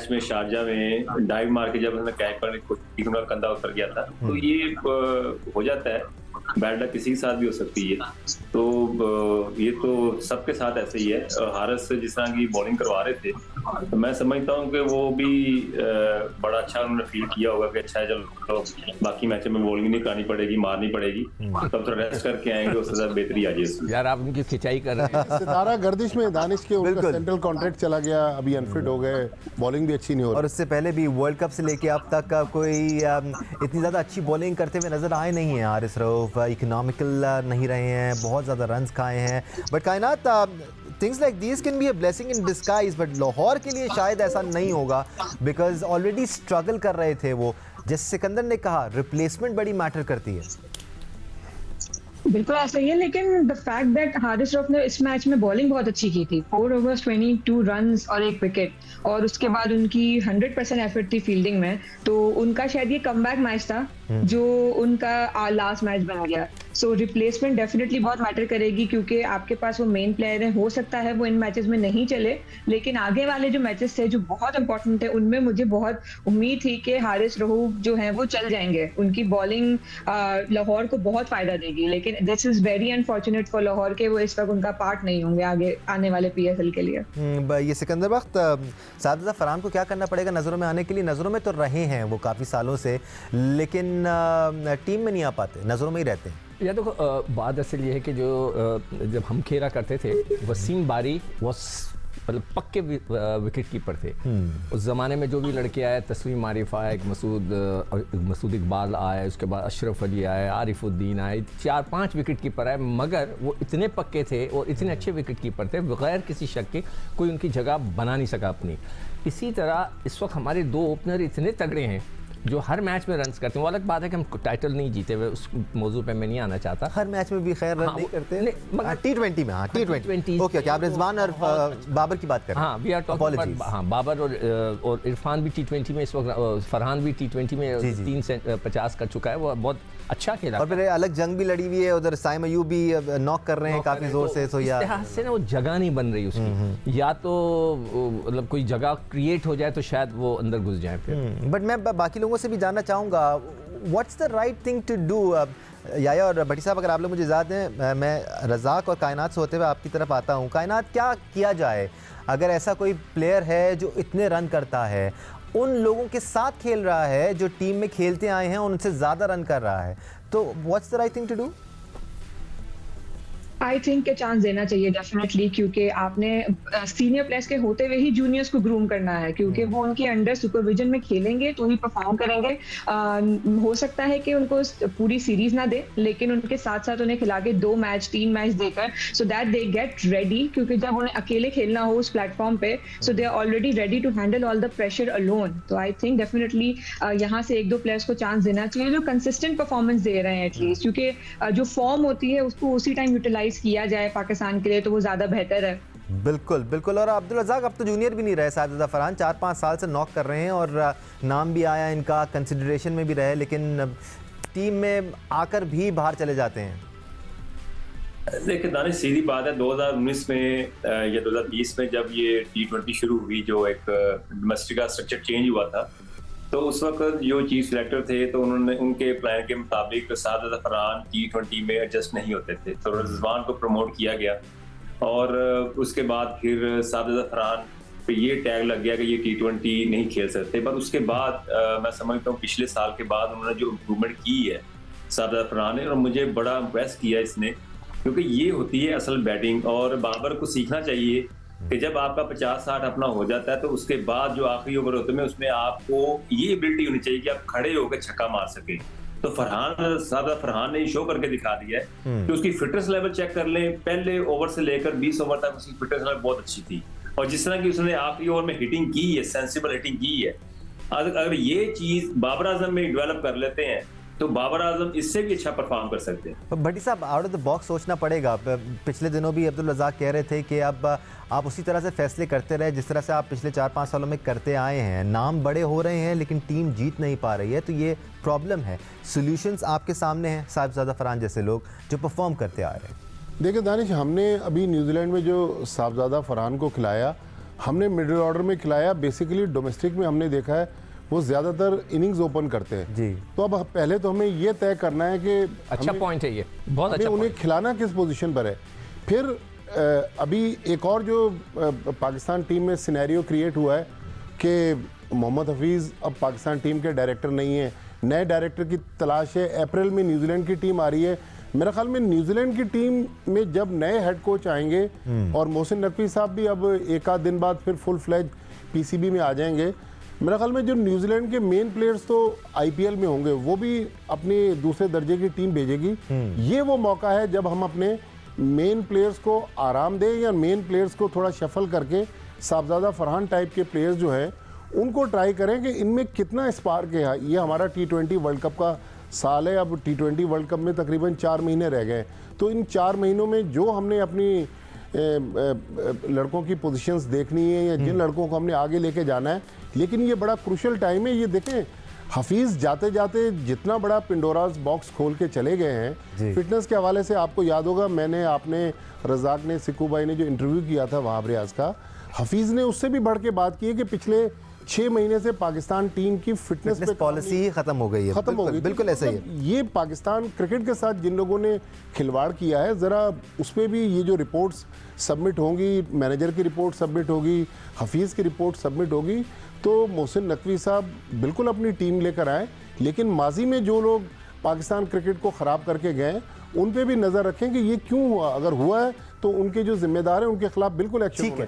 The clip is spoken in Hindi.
मैच में शारजा में डाइव मार के जब उन्होंने कैच करने की कोशिश की, उनका कंधा उतर गया था। तो ये हो जाता है, बैड लक किसी के साथ भी हो सकती है। तो ये तो सबके साथ ऐसे ही है। हारिस जिस तरह की बॉलिंग करवा रहे थे, तो मैं समझता हूँ कि वो भी बड़ा अच्छा उन्होंने फील किया होगा कि अच्छा है, चलो बाकी मैचों में बॉलिंग नहीं करानी पड़ेगी, मारनी पड़ेगी, तब तो रेस्ट करके आएंगे, उसके साथ बेहतरी आ जाए। यार आप उनकी खिंचाई कर रहे हैं। सितारा गर्दिश में दानिश के उनका बिल्कुल। सेंट्रल कॉन्ट्रैक्ट चला गया, अभी अनफिट हो गए, बॉलिंग भी अच्छी नहीं हो और रही। उससे पहले भी वर्ल्ड कप से लेके अब तक का कोई इतनी ज़्यादा अच्छी बॉलिंग करते हुए नज़र आए नहीं हैं हारिस रऊफ। इकोनॉमिकल नहीं रहे हैं, बहुत ज़्यादा रन्स खाए हैं। बट कायनात, things like these can be a blessing in disguise, but Lahore के लिए शायद ऐसा नहीं होगा बिकॉज ऑलरेडी स्ट्रगल कर रहे थे वो। जैसे सिकंदर ने कहा, रिप्लेसमेंट बड़ी मैटर करती है। बिल्कुल ऐसा ही है, लेकिन the fact that Haris Rauf ने इस मैच में बॉलिंग बहुत अच्छी की थी, 4 ओवर्स 22 रन्स और 1 विकेट, और उसके बाद उनकी 100% एफर्ट थी फील्डिंग में, तो उनका शायद ये कमबैक मैच था जो उनका लास्ट मैच बन गया। सो रिप्लेसमेंट डेफिनेटली बहुत मैटर करेगी, क्योंकि आपके पास वो मेन प्लेयर है, हो सकता है वो इन मैचेस में नहीं चले, लेकिन आगे वाले जो मैचेस थे जो बहुत इंपॉर्टेंट थे, उनमें मुझे बहुत उम्मीद थी कि हारिस रऊफ जो है वो चल जाएंगे। उनकी बॉलिंग लाहौर को बहुत फायदा देगी, लेकिन this is very unfortunate for Lahore के वो इस वक्त उनका पार्ट नहीं होंगे आगे आने वाले PSL के लिए। ये सिकंदर वक्त साजिदा फरहान को क्या करना पड़ेगा नज़रों में आने के लिए? नज़रों में तो रहे हैं वो काफ़ी सालों से, लेकिन टीम में नहीं आ पाते, नज़रों में ही रहते हैं। या देखो, बात असल ये है कि जो जब हम खेला करते थे, वसीम बारी वो मतलब पक्के विकेट कीपर थे। उस ज़माने में जो भी लड़के आए, तस्लीम आरिफ आए, मसूद इकबाल आए, उसके बाद अशरफ अली आए, आरिफुद्दीन आए, 4-5 विकेट कीपर आए, मगर वो इतने पक्के थे और इतने अच्छे विकेट कीपर थे, बगैर किसी शक के कोई उनकी जगह बना नहीं सका अपनी। इसी तरह इस वक्त हमारे 2 ओपनर इतने तगड़े हैं जो हर मैच में रन्स करते हैं। वो अलग बात है कि हम टाइटल नहीं जीते हुए, उस मौजू पे मैं नहीं आना चाहता। हर मैच में भी खैर रन नहीं करते, मगर T20 में। हाँ, T20 ओके, आप रिजवान और बाबर की बात कर रहे हैं। हाँ, वी आर टॉकिंग अबाउट, हाँ, बाबर और इरफान भी T20 में इस वक्त, फरहान भी T20 में 350 कर चुका है, वो बहुत अच्छा खेला। और फिर अलग जंग भी लड़ी हुई है, उधर साइम अयूब भी नॉक कर रहे हैं काफ़ी ज़ोर से। तो यार इस से ना वो जगह नहीं बन रही उसकी, या तो मतलब कोई जगह क्रिएट हो जाए तो शायद वो अंदर घुस जाए फिर। बट मैं बाकी लोगों से भी जानना चाहूँगा, what's the right thing to do? याया और भट्टी साहब, अगर आप लोग मुझे इजाज़त दें, मैं रज़ाक और कायनात से होते हुए आपकी तरफ आता हूँ। कायनात, क्या किया जाए अगर ऐसा कोई प्लेयर है जो इतने रन करता है, उन लोगों के साथ खेल रहा है जो टीम में खेलते आए हैं, उनसे ज़्यादा रन कर रहा है, तो what's the right thing to do? I think के चांस देना चाहिए डेफिनेटली, क्योंकि आपने सीनियर प्लेयर्स के होते हुए ही जूनियर्स को ग्रूम करना है, क्योंकि वो उनके अंडर सुपरविजन में खेलेंगे तो ही परफॉर्म करेंगे। हो सकता है कि उनको पूरी सीरीज ना दे, लेकिन उनके साथ साथ उन्हें खिला के 2 मैच 3 मैच देकर, so that they get ready, क्योंकि जब उन्हें अकेले खेलना हो उस प्लेटफॉर्म पे, so they are already ready to handle all the pressure alone. तो आई थिंक डेफिनेटली यहाँ से 1-2 प्लेयर्स को चांस देना चाहिए जो कंसिस्टेंट परफॉर्मेंस दे रहे हैं एटलीस्ट, क्योंकि जो फॉर्म होती है उसको उसी टाइम यूटिलाइज किया जाए पाकिस्तान के लिए, तो वो ज्यादा बेहतर है। बिल्कुल बिल्कुल। और अब्दुल रज़ाक, अब तो जूनियर भी नहीं रहे साजिदा फरहान, 4-5 साल से नॉक कर रहे हैं और नाम भी आया इनका, कंसिडरेशन में भी रहे, लेकिन टीम में आकर भी बाहर चले जाते हैं। देखिए दानिश, सीधी बात है, 2019 में या 2020 में जब ये T20 शुरू हुई, जो एक डोमेस्टिक का स्ट्रक्चर चेंज हुआ था, तो उस वक्त जो चीफ सिलेक्टर थे, तो उन्होंने उनके प्लान के मुताबिक साजिदा फरहान T20 में एडजस्ट नहीं होते थे, तो रिजवान को प्रमोट किया गया और उसके बाद फिर साजिदा फरहान पे ये टैग लग गया कि ये T20 नहीं खेल सकते। पर उसके बाद मैं समझता हूँ पिछले साल के बाद उन्होंने जो इम्प्रूवमेंट की है साजिदा फरहान ने, और मुझे बड़ा इम्प्रेस किया इसने, क्योंकि ये होती है असल बैटिंग। और बाबर को सीखना चाहिए कि जब आपका 50-60 अपना हो जाता है, तो उसके बाद जो आखिरी ओवर होते हैं उसमें आपको ये एबिलिटी होनी चाहिए कि आप खड़े होकर छक्का मार सके। तो साजिदा फरहान ने शो करके दिखा दिया है कि उसकी फिटनेस लेवल चेक कर लें, पहले ओवर से लेकर 20 ओवर तक उसकी फिटनेस लेवल बहुत अच्छी थी, और जिस तरह की उसने आखिरी ओवर में हिटिंग की है, सेंसिबल हिटिंग की है, अगर ये चीज बाबर आजम में डेवलप कर लेते हैं तो बाबर आजम इससे भी अच्छा परफॉर्म कर सकते हैं। भट्टी साहब, आउट ऑफ द बॉक्स सोचना पड़ेगा। पिछले दिनों भी अब्दुल रज़ाक कह रहे थे कि अब आप उसी तरह से फैसले करते रहे जिस तरह से आप पिछले 4-5 सालों में करते आए हैं। नाम बड़े हो रहे हैं लेकिन टीम जीत नहीं पा रही है, तो ये प्रॉब्लम है। सोल्यूशंस आपके सामने हैं, साहिबजादा फरहान जैसे लोग जो परफॉर्म करते आ रहे हैं। देखिए दानिश, हमने अभी न्यूजीलैंड में जो साहिबजादा फरहान को खिलाया हमने मिडिल ऑर्डर में खिलाया, बेसिकली डोमेस्टिक में हमने देखा है वो ज़्यादातर इनिंग्स ओपन करते हैं जी। तो अब पहले तो हमें ये तय करना है कि अच्छा पॉइंट है ये, बहुत हमें अच्छा उन्हें point। खिलाना किस पोजीशन पर है। फिर अभी एक और जो पाकिस्तान टीम में सिनेरियो क्रिएट हुआ है कि मोहम्मद हफीज़ अब पाकिस्तान टीम के डायरेक्टर नहीं है, नए डायरेक्टर की तलाश है। अप्रैल में न्यूजीलैंड की टीम आ रही है, मेरा ख्याल में न्यूजीलैंड की टीम में जब नए हेड कोच आएंगे और मोहसिन नकवी साहब भी अब एक आध दिन बाद फिर फुल फ्लैज पीसीबी में आ जाएंगे, मेरा ख्याल में जो न्यूजीलैंड के मेन प्लेयर्स तो आईपीएल में होंगे, वो भी अपनी दूसरे दर्जे की टीम भेजेगी। ये वो मौका है जब हम अपने मेन प्लेयर्स को आराम दें या मेन प्लेयर्स को थोड़ा शफल करके साहबजादा फरहान टाइप के प्लेयर्स जो हैं उनको ट्राई करें कि इनमें कितना स्पार्क है। ये हमारा T20 वर्ल्ड कप का साल है, अब T20 वर्ल्ड कप में तकरीबन 4 महीने रह गए, तो इन 4 महीनों में जो हमने अपनी लड़कों की पोजीशंस देखनी है या जिन लड़कों को हमने आगे लेके जाना है, लेकिन ये बड़ा क्रूशल टाइम है। ये देखें हफीज़ जाते जाते जितना बड़ा पिंडोरास बॉक्स खोल के चले गए हैं फिटनेस के हवाले से, आपको याद होगा आपने रज़ाक ने, सिक्कू भाई ने जो इंटरव्यू किया था वहाब रियाज का, हफीज़ ने उससे भी बढ़ के बात की है कि पिछले 6 महीने से पाकिस्तान टीम की फिटनेस पे पॉलिसी ही खत्म हो गई है। खत्म हो गई, बिल्कुल ऐसा ही है। ये पाकिस्तान क्रिकेट के साथ जिन लोगों ने खिलवाड़ किया है, ज़रा उस पर भी ये जो रिपोर्ट्स सबमिट होंगी, मैनेजर की रिपोर्ट सबमिट होगी, हफीज़ की रिपोर्ट सबमिट होगी, तो मोहसिन नकवी साहब बिल्कुल अपनी टीम लेकर आए, लेकिन माजी में जो लोग पाकिस्तान क्रिकेट को ख़राब करके गए उन पे भी नज़र रखें कि ये क्यों हुआ। अगर हुआ है तो उनके जो जिम्मेदार हैं उनके खिलाफ बिल्कुल एक्शन ठीक है।